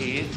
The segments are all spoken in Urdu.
8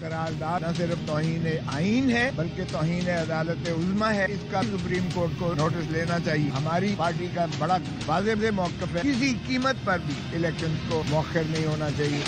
قرارداد نہ صرف توہین آئین ہے بلکہ توہین عدالت عظمیٰ ہے. اس کا سپریم کورٹ کو نوٹس لینا چاہیے. ہماری پارٹی کا بڑا واضح موقف ہے, کسی قیمت پر بھی الیکشن کو مؤخر نہیں ہونا چاہیے.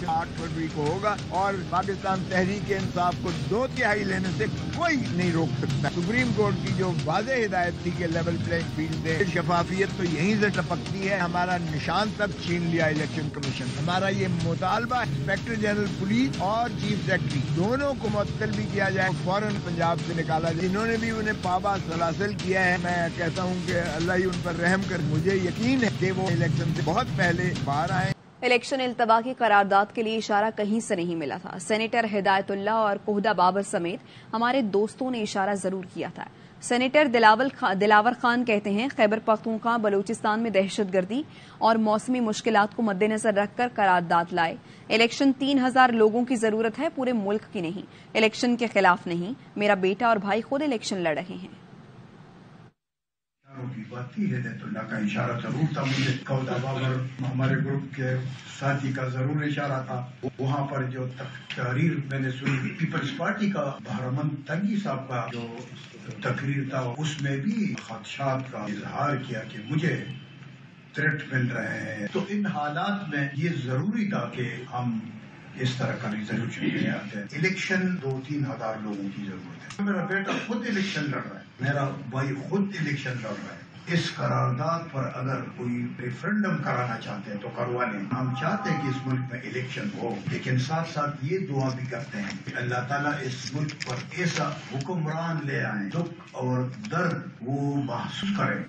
8 فروری کو ہوگا اور پاکستان تحریک انصاف کو 2/3 لینے سے کوئی نہیں روک سکتا. سپریم کورٹ کی جو واضح ہدایت تھی کہ لیول پلینگ فیلڈ ہے, شفافیت تو یہیں سے ٹپکتی ہے. ہمارا نشان تک چھین لیا الیکشن کمیشن. ہمارا یہ مطالبہ انسپیکٹر جنرل پولیس اور چیف سیکرٹری دونوں کو معطل بھی کیا جائے, فوراً پنجاب سے نکالا جائے. انہوں نے بھی انہیں پابا سلاسل کیا ہے. میں کہتا ہوں کہ اللہ ہی ان پر رحم کر. مجھے یقین ہے کہ وہ الیکشن سے بہت پہلے باہر آئے. الیکشن التوا کی قرارداد کے لیے اشارہ کہیں سے نہیں ملا تھا. سینیٹر ہدایت اللہ اور کوہدہ بابر سمیت ہمارے دوستوں نے اشارہ ضرور کیا تھا. سینیٹر دلاور خان کہتے ہیں خیبر پختونخوا بلوچستان میں دہشت گردی اور موسمی مشکلات کو مد نظر رکھ کر قرارداد لائے. الیکشن 3000 لوگوں کی ضرورت ہے, پورے ملک کی نہیں. الیکشن کے خلاف نہیں. میرا بیٹا اور بھائی خود الیکشن لڑ رہے ہیں. کی بات کی ہدایت اللہ کا اشارہ ضرور تھا. مجھے کوہدہ بابر ہمارے گروپ کے ساتھی کا ضرور اشارہ تھا. وہاں پر جو تقریر میں نے سنی پیپلز پارٹی کا بہرمند تنگی صاحب کا جو تقریر تھا, اس میں بھی خدشات کا اظہار کیا کہ مجھے تھریٹ مل رہے ہیں. تو ان حالات میں یہ ضروری تھا کہ ہم اس طرح کا ریزولوشن لے آتے ہیں. الیکشن 2-3 ہزار لوگوں کی ضرورت ہے. میرا بیٹا خود الیکشن لڑ رہا ہے, میرا بھائی خود الیکشن لڑ رہا ہے. اس قرارداد پر اگر کوئی ریفرنڈم کرانا چاہتے ہیں تو کروا لیں. ہم چاہتے ہیں کہ اس ملک میں الیکشن ہو, لیکن ساتھ ساتھ یہ دعا بھی کرتے ہیں کہ اللہ تعالیٰ اس ملک پر ایسا حکمران لے آئیں دکھ اور درد وہ محسوس کریں.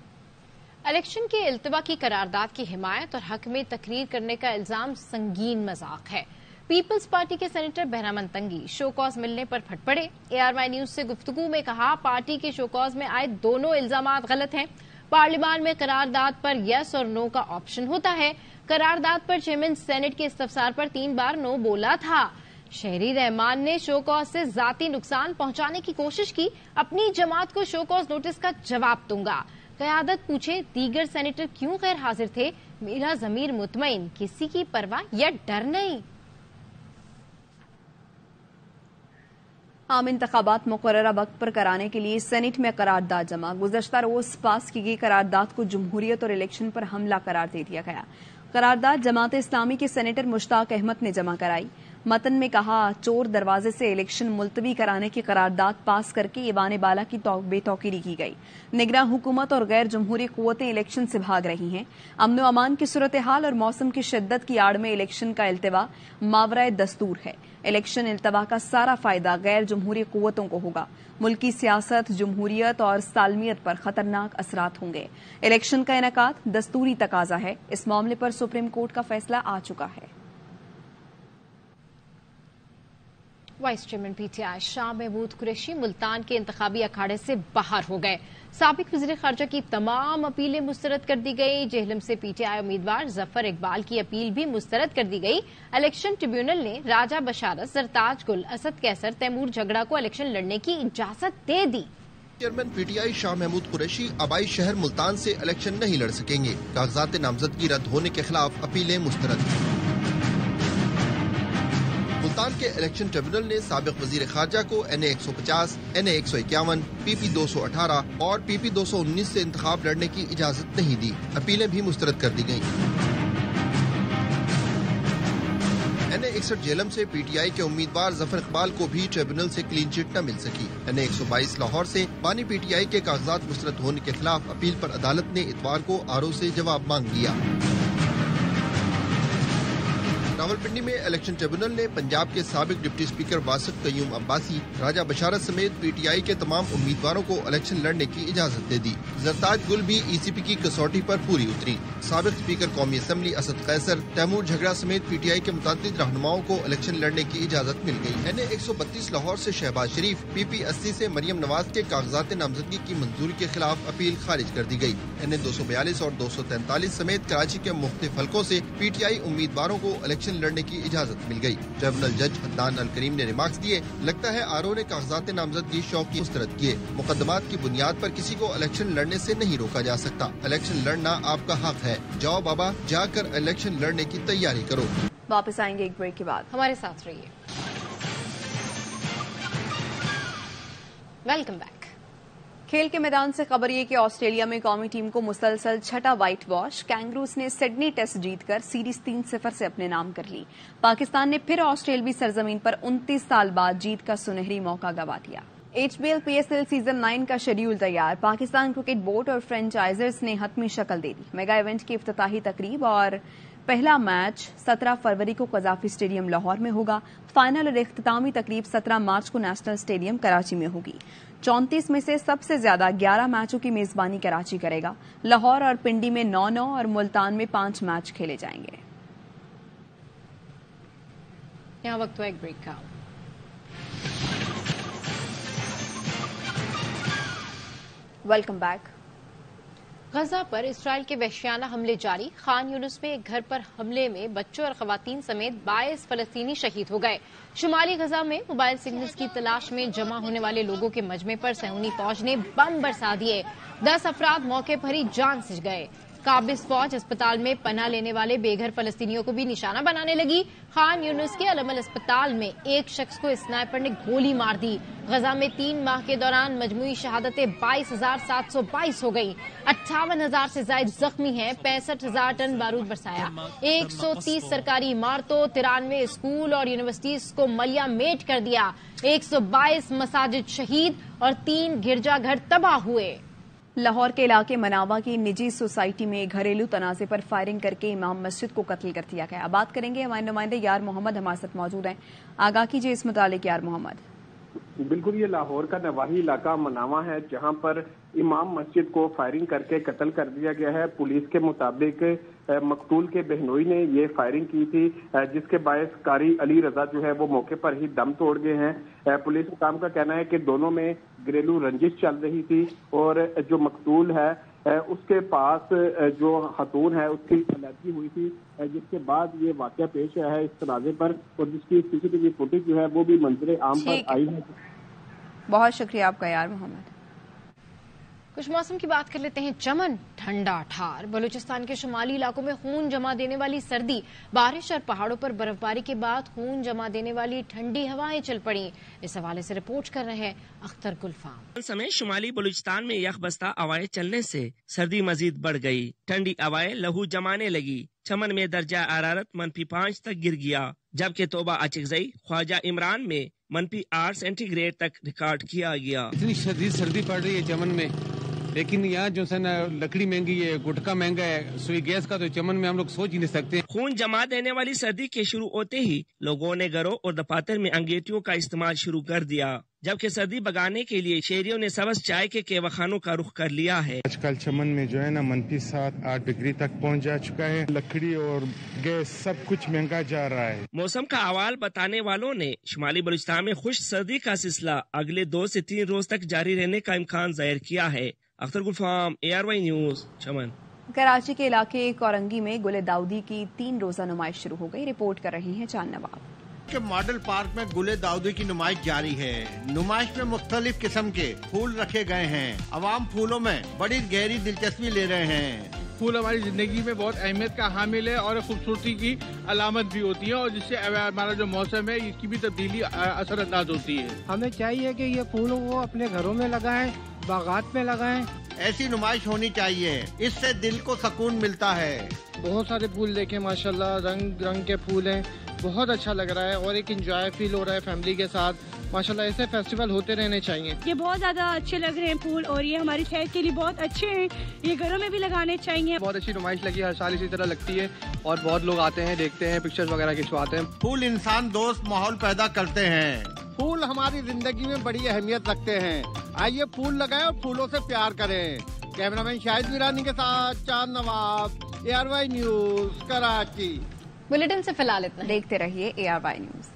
الیکشن کے التوا کی قرارداد کی حمایت اور حق میں تقریر کرنے کا الزام سنگین مذاق ہے. پیپلز پارٹی کے سینیٹر بہرمند تنگی شو کاز ملنے پر پھٹ پڑے. ARY نیوز سے گفتگو میں کہا پارٹی کے شو کاز میں آئے دونوں الزامات غلط ہیں. پارلیمان میں قرارداد پر یس اور نو کا آپشن ہوتا ہے. قرارداد پر چیئرمین سینٹ کے استفسار پر 3 بار نو بولا تھا. شہری رحمان نے شو کاز سے ذاتی نقصان پہنچانے کی کوشش کی. اپنی جماعت کو شو کاز نوٹس کا جواب دوں گا. قیادت پوچھے دیگر سینیٹر کیوں غیر حاضر تھے. میرا ضمیر مطمئن, کسی کی پرواہ یا ڈر نہیں. عام انتخابات مقررہ وقت پر کرانے کے لیے سینٹ میں قرارداد جمع. گزشتہ روز پاس کی گئی قرارداد کو جمہوریت اور الیکشن پر حملہ قرار دے دیا گیا. قرارداد جماعت اسلامی کے سینیٹر مشتاق احمد نے جمع کرائی. متن میں کہا چور دروازے سے الیکشن ملتوی کرانے کی قرارداد پاس کر کے ایوان بالا کی بے توقیری کی گئی. نگراں حکومت اور غیر جمہوری قوتیں الیکشن سے بھاگ رہی ہیں. امن و امان کی صورتحال اور موسم کی شدت کی آڑ میں الیکشن کا التوا ماورائے دستور ہے. الیکشن التوا کا سارا فائدہ غیر جمہوری قوتوں کو ہوگا. ملکی سیاست, جمہوریت اور سالمیت پر خطرناک اثرات ہوں گے. الیکشن کا انعقاد دستوری تقاضا ہے. اس معاملے پر سپریم کورٹ کا فیصلہ آ چکا ہے. Vice chairman PTI Shah Mahmood Qureshi Multan کے انتخابی اکھاڑے سے باہر ہو گئے. سابق وزیر خارجہ کی تمام اپیلیں مسترد کر دی گئی. جہلم سے PTI امیدوار ظفر اقبال کی اپیل بھی مسترد کر دی گئی. الیکشن ٹریبیونل نے راجہ بشارت, زرتاج گل, اسد کیسر, تیمور جھگڑا کو الیکشن لڑنے کی اجازت دے دی. چیئرمین PTI شاہ محمود قریشی آبائی شہر ملتان سے الیکشن نہیں لڑ سکیں گے. کاغذات نامزدگی رد ہونے کے خلاف اپیلیں مسترد. ملتان کے الیکشن ٹریبیونل نے سابق وزیر خارجہ کو NA 150, NA 151, PP 218 اور PP 219 سے انتخاب لڑنے کی اجازت نہیں دی. اپیلیں بھی مسترد کر دی گئیں. NA 61 جہلم سے PTI کے امیدوار ظفر اقبال کو بھی ٹریبیونل سے کلین چٹ نہ مل سکی. NA 122 لاہور سے بانی PTI کے کاغذات مسترد ہونے کے خلاف اپیل پر عدالت نے اتوار کو RO سے جواب مانگ لیا. راولپنڈی میں الیکشن ٹریبیونل نے پنجاب کے سابق ڈپٹی اسپیکر واسف قیوم عباسی, راجہ بشارت سمیت PTI کے تمام امیدواروں کو الیکشن لڑنے کی اجازت دے دی. زرتاج گل بھی ECP کی کسوٹی پر پوری اتری. سابق اسپیکر قومی اسمبلی اسد قیصر, تیمور جھگڑا سمیت PTI کے متعدد رہنماؤں کو الیکشن لڑنے کی اجازت مل گئی. NA 132 لاہور سے شہباز شریف, PP 80 سے مریم نواز کے کاغذات نامزدگی کی منظوری کے خلاف اپیل خارج کر دی گئی. NA 242 اور 243 سمیت کراچی کے مختلف حلقوں سے PTI امیدواروں کو الیکشن الیکشن لڑنے کی اجازت مل گئی۔ ٹریبونل جج عدنان الکریم نے ریمارکس دیے، لگتا ہے RO نے کاغذات نامزدگی شوقی مسترد کیے، مقدمات کی بنیاد پر کسی کو الیکشن لڑنے سے نہیں روکا جا سکتا، الیکشن لڑنا آپ کا حق ہے، جاؤ بابا جا کر الیکشن لڑنے کی تیاری کرو۔ واپس آئیں گے ایک بریک کے بعد، ہمارے ساتھ رہیے۔ Welcome back. کھیل کے میدان سے خبر یہ کہ آسٹریلیا میں قومی ٹیم کو مسلسل چھٹا وائٹ واش، کینگروز نے سڈنی ٹیسٹ جیت کر سیریز 3-0 سے اپنے نام کر لی۔ پاکستان نے پھر آسٹریلوی سرزمین پر 29 سال بعد جیت کا سنہری موقع گنوا دیا۔ HBL PSL سیزن 9 کا شیڈیول تیار، پاکستان کرکٹ بورڈ اور فرینچائزرز نے حتمی شکل دے دی۔ میگا ایونٹ کی افتتاحی تقریب اور پہلا میچ 17 فروری کو قذافی اسٹیڈیم لاہور میں ہوگا۔ فائنل اور اختتامی تقریب 17 مارچ کو نیشنل اسٹیڈیم کراچی میں ہوگی۔ 34 میں سے سب سے زیادہ 11 میچوں کی میزبانی کراچی کرے گا۔ لاہور اور پنڈی میں 9-9 اور ملتان میں 5 میچ کھیلے جائیں گے۔ یہاں وقت ہوا ایک بریک کا۔ Welcome back. غزہ پر اسرائیل کے وحشیانہ حملے جاری، خان یونس میں ایک گھر پر حملے میں بچوں اور خواتین سمیت 22 فلسطینی شہید ہو گئے۔ شمالی غزہ میں موبائل سگنلز کی تلاش میں جمع ہونے والے لوگوں کے مجمع پر صہیونی فوج نے بم برسا دیے، 10 افراد موقع پر ہی جان سے گئے۔ قابض فوج اسپتال میں پناہ لینے والے بے گھر فلسطینیوں کو بھی نشانہ بنانے لگی۔ خان یونس کے العمل اسپتال میں ایک شخص کو اسنائپر نے گولی مار دی۔ غزہ میں 3 ماہ کے دوران مجموعی شہادتیں 22,722 ہو گئیں، 58,000 سے زائد زخمی ہیں، 65,000 ٹن بارود برسایا، 130 سرکاری عمارتوں، 93 اسکول اور یونیورسٹیز کو ملیا میٹ کر دیا، 122 مساجد شہید اور 3 گرجا گھر تباہ ہوئے۔ لاہور کے علاقے مناوا کی نجی سوسائٹی میں گھریلو تنازع پر فائرنگ کر کے امام مسجد کو قتل کر دیا گیا۔ بات کریں گے ہمارے نمائندے یار محمد ہمارے ساتھ موجود ہیں، آگاہ کیجیے اس متعلق یار محمد۔ بالکل، یہ لاہور کا نواحی علاقہ مناوا ہے جہاں پر امام مسجد کو فائرنگ کر کے قتل کر دیا گیا ہے۔ پولیس کے مطابق مقتول کے بہنوئی نے یہ فائرنگ کی تھی، جس کے باعث قاری علی رضا جو ہے وہ موقع پر ہی دم توڑ گئے ہیں۔ پولیس حکام کا کہنا ہے کہ دونوں میں گھریلو رنجش چل رہی تھی اور جو مقتول ہے اس کے پاس جو خاتون ہے اس کی علیحدگی ہوئی تھی، جس کے بعد یہ واقعہ پیش آیا ہے اس تنازع پر، اور جس کی CCTV فوٹیج جو ہے وہ بھی منظر عام پر آئی ہے۔ بہت شکریہ آپ کا یار محمد۔ کچھ موسم کی بات کر لیتے ہیں۔ چمن ٹھنڈا ٹھار، بلوچستان کے شمالی علاقوں میں خون جما دینے والی سردی، بارش اور پہاڑوں پر برف باری کے بعد خون جما دینے والی ٹھنڈی ہوائیں چل پڑیں۔ اس حوالے سے رپورٹ کر رہے ہیں اختر گلفام۔ سمیت شمالی بلوچستان میں یخ بستہ ہوائیں چلنے سے سردی مزید بڑھ گئی، ٹھنڈی ہوائیں لہو جمانے لگی۔ چمن میں درجہ حرارت -5 تک گر گیا، جبکہ توبہ اچکزئی خواجہ عمران میں -8 سینٹی گریڈ تک ریکارڈ کیا گیا۔ اتنی شدید سردی پڑ رہی ہے چمن میں، لیکن یہاں جو ہے نا لکڑی مہنگی ہے، گٹکا مہنگا ہے، سوئی گیس کا تو چمن میں ہم لوگ سوچ ہی نہیں سکتے۔ خون جما دینے والی سردی کے شروع ہوتے ہی لوگوں نے گھروں اور دفاتر میں انگیٹیوں کا استعمال شروع کر دیا، جبکہ سردی بگانے کے لیے شہریوں نے سبز چائے کے کیوہ خانوں کا رخ کر لیا ہے۔ آج کل چمن میں جو ہے نا -7-8 ڈگری تک پہنچ جا چکا ہے، لکڑی اور گیس سب کچھ مہنگا جا رہا ہے۔ موسم کا احوال بتانے والوں نے شمالی بلوچستان میں خشک سردی کا سلسلہ اگلے 2 سے 3 روز تک جاری رہنے کا امکان ظاہر کیا ہے۔ اختر گلفام، ARY نیوز، چمن۔ کراچی کے علاقے کورنگی میں گل داؤدی کی 3 روزہ نمائش شروع ہو گئی، رپورٹ کر رہے ہیں چاند نواب۔ کے ماڈل پارک میں گل داؤدی کی نمائش جاری ہے۔ نمائش میں مختلف قسم کے پھول رکھے گئے ہیں، عوام پھولوں میں بڑی گہری دلچسپی لے رہے ہیں۔ پھول ہماری زندگی میں بہت اہمیت کا حامل ہے اور خوبصورتی کی علامت بھی ہوتی ہے، اور جس سے ہمارا جو موسم ہے اس کی بھی تبدیلی اثر انداز ہوتی ہے۔ ہمیں چاہیے کہ یہ پھولوں کو اپنے گھروں میں لگائیں، باغات میں لگائیں۔ ایسی نمائش ہونی چاہیے، اس سے دل کو سکون ملتا ہے۔ بہت سارے پھول دیکھیں، ماشاءاللہ رنگ رنگ کے پھول ہیں، بہت اچھا لگ رہا ہے اور ایک انجوائے فیل ہو رہا ہے فیملی کے ساتھ۔ ماشاءاللہ ایسے فیسٹیول ہوتے رہنے چاہیے۔ یہ بہت زیادہ اچھے لگ رہے ہیں پھول، اور یہ ہماری صحت کے لیے بہت اچھے ہیں، یہ گھروں میں بھی لگانے چاہیے۔ بہت اچھی نمائش لگی، ہر سال اسی طرح لگتی ہے اور بہت لوگ آتے ہیں، دیکھتے ہیں، پکچرز وغیرہ کھنچواتے ہیں۔ پھول انسان دوست ماحول پیدا کرتے ہیں۔ پھول ہماری زندگی میں بڑی اہمیت رکھتے ہیں، آئیے پھول لگائیں اور پھولوں سے پیار کریں۔ کیمرہ مین شاہد ویرانی کے ساتھ چاند نواب، ARY نیوز، کراچی۔ بلیٹن سے فی الحال اتنا، دیکھتے رہیے ARY نیوز۔